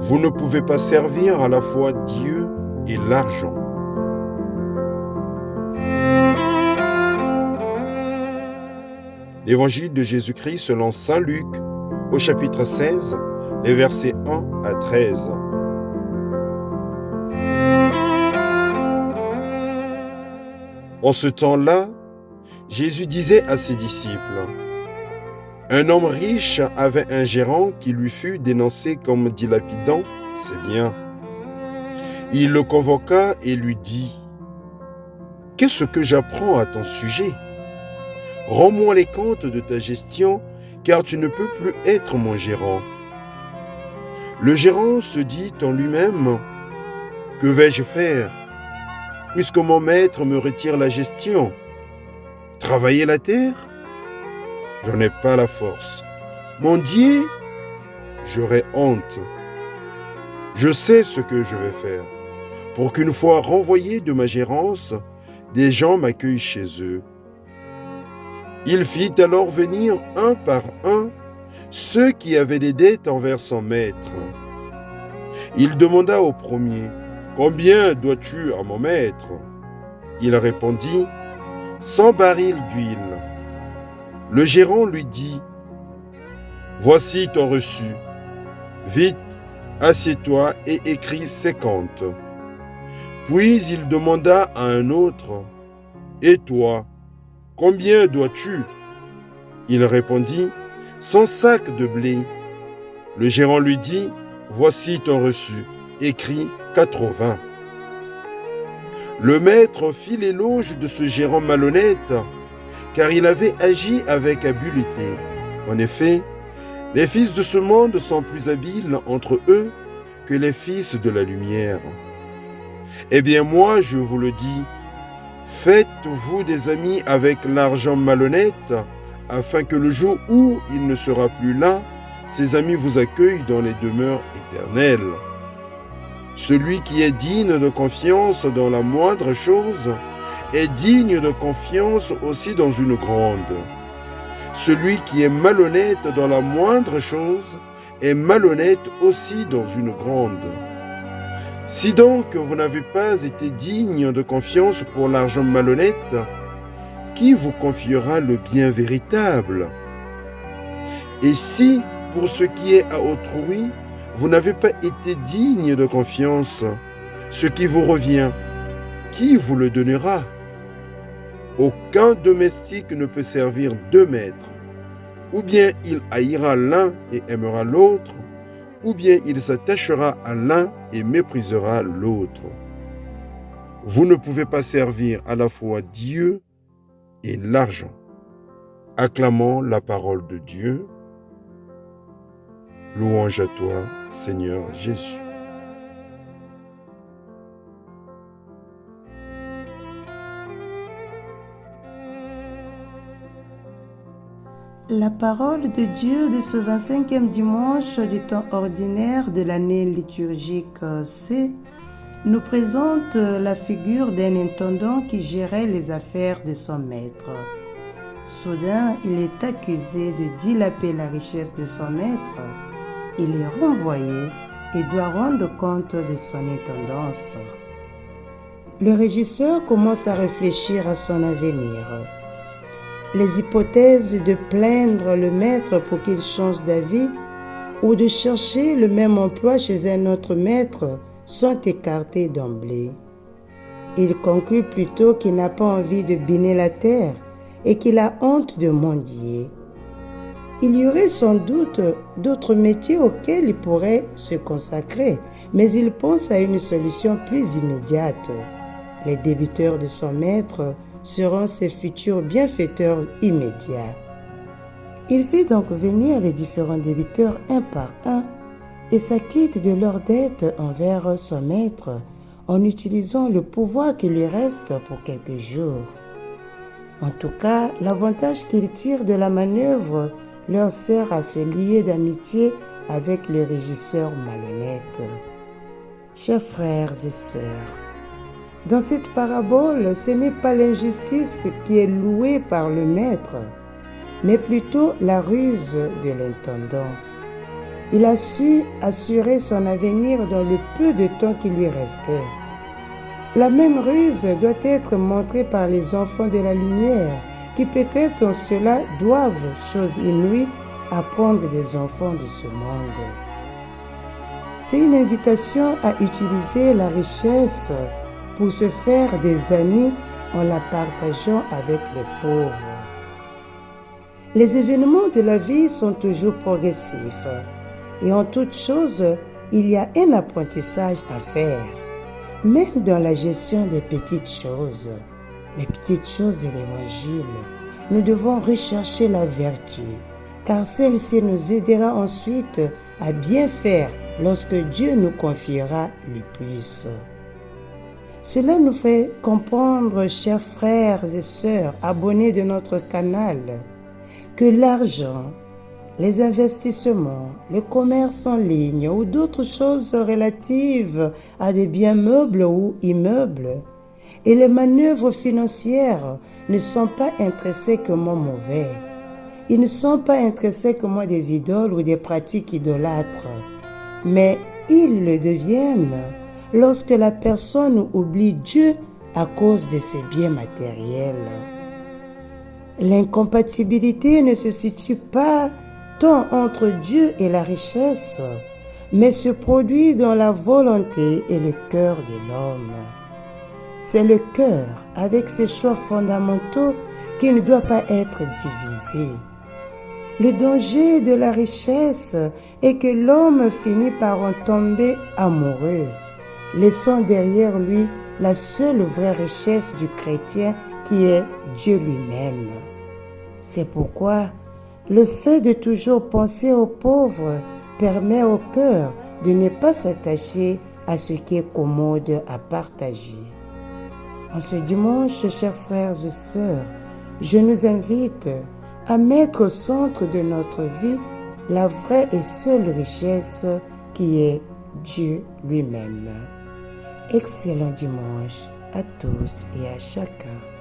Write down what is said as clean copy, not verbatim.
Vous ne pouvez pas servir à la fois Dieu et l'argent. L'évangile de Jésus-Christ selon saint Luc, au chapitre 16, les versets 1 à 13. En ce temps-là, Jésus disait à ses disciples, « Un homme riche avait un gérant qui lui fut dénoncé comme dilapidant ses biens. Il le convoqua et lui dit, « Qu'est-ce que j'apprends à ton sujet ? Rends-moi les comptes de ta gestion, car tu ne peux plus être mon gérant. » Le gérant se dit en lui-même, « Que vais-je faire, puisque mon maître me retire la gestion ? Travailler la terre ? J'en ai pas la force. Mendier ? J'aurai honte. Je sais ce que je vais faire, pour qu'une fois renvoyé de ma gérance, des gens m'accueillent chez eux. » Il fit alors venir un par un ceux qui avaient des dettes envers son maître. Il demanda au premier, « Combien dois-tu à mon maître ?» Il répondit, « 100 barils d'huile. » Le gérant lui dit, « Voici ton reçu. Vite, assieds-toi et écris 50. » Puis il demanda à un autre, « Et toi, combien dois-tu » Il répondit, « 100 sacs de blé. » Le gérant lui dit, « Voici ton reçu, écris 80. » Le maître fit l'éloge de ce gérant malhonnête, car il avait agi avec habileté. En effet, les fils de ce monde sont plus habiles entre eux que les fils de la lumière. Eh bien moi, je vous le dis, faites-vous des amis avec l'argent malhonnête, afin que le jour où il ne sera plus là, ses amis vous accueillent dans les demeures éternelles. Celui qui est digne de confiance dans la moindre chose est digne de confiance aussi dans une grande. Celui qui est malhonnête dans la moindre chose est malhonnête aussi dans une grande. Si donc vous n'avez pas été digne de confiance pour l'argent malhonnête, qui vous confiera le bien véritable ? Et si, pour ce qui est à autrui, vous n'avez pas été digne de confiance, ce qui vous revient, qui vous le donnera ? Aucun domestique ne peut servir deux maîtres. Ou bien il haïra l'un et aimera l'autre, ou bien il s'attachera à l'un et méprisera l'autre. Vous ne pouvez pas servir à la fois Dieu et l'argent. Acclamons la parole de Dieu. Louange à toi, Seigneur Jésus. La parole de Dieu de ce 25e dimanche du temps ordinaire de l'année liturgique C nous présente la figure d'un intendant qui gérait les affaires de son maître. Soudain, il est accusé de dilaper la richesse de son maître. Il est renvoyé et doit rendre compte de son intendance. Le régisseur commence à réfléchir à son avenir. Les hypothèses de plaindre le maître pour qu'il change d'avis ou de chercher le même emploi chez un autre maître sont écartées d'emblée. Il conclut plutôt qu'il n'a pas envie de biner la terre et qu'il a honte de mendier. Il y aurait sans doute d'autres métiers auxquels il pourrait se consacrer, mais il pense à une solution plus immédiate. Les débiteurs de son maître seront ses futurs bienfaiteurs immédiats. Il fait donc venir les différents débiteurs un par un et s'acquitte de leurs dettes envers son maître en utilisant le pouvoir qui lui reste pour quelques jours. En tout cas, l'avantage qu'il tire de la manœuvre leur sert à se lier d'amitié avec le régisseur malhonnête. Chers frères et sœurs, dans cette parabole, ce n'est pas l'injustice qui est louée par le maître, mais plutôt la ruse de l'intendant. Il a su assurer son avenir dans le peu de temps qui lui restait. La même ruse doit être montrée par les enfants de la lumière, qui peut-être en cela doivent, chose inouïe, apprendre des enfants de ce monde. C'est une invitation à utiliser la richesse pour se faire des amis en la partageant avec les pauvres. Les événements de la vie sont toujours progressifs et en toute chose, il y a un apprentissage à faire, même dans la gestion des petites choses, les petites choses de l'Évangile. Nous devons rechercher la vertu, car celle-ci nous aidera ensuite à bien faire lorsque Dieu nous confiera le plus. Cela nous fait comprendre, chers frères et sœurs abonnés de notre canal, que l'argent, les investissements, le commerce en ligne ou d'autres choses relatives à des biens meubles ou immeubles et les manœuvres financières ne sont pas intrinsèquement mauvais. Ils ne sont pas intrinsèquement des idoles ou des pratiques idolâtres, mais ils le deviennent lorsque la personne oublie Dieu à cause de ses biens matériels. L'incompatibilité ne se situe pas tant entre Dieu et la richesse, mais se produit dans la volonté et le cœur de l'homme. C'est le cœur, avec ses choix fondamentaux, qui ne doit pas être divisé. Le danger de la richesse est que l'homme finit par en tomber amoureux, laissant derrière lui la seule vraie richesse du chrétien qui est Dieu lui-même. C'est pourquoi le fait de toujours penser aux pauvres permet au cœur de ne pas s'attacher à ce qui est commode à partager. En ce dimanche, chers frères et sœurs, je nous invite à mettre au centre de notre vie la vraie et seule richesse qui est Dieu lui-même. Excellent dimanche à tous et à chacun.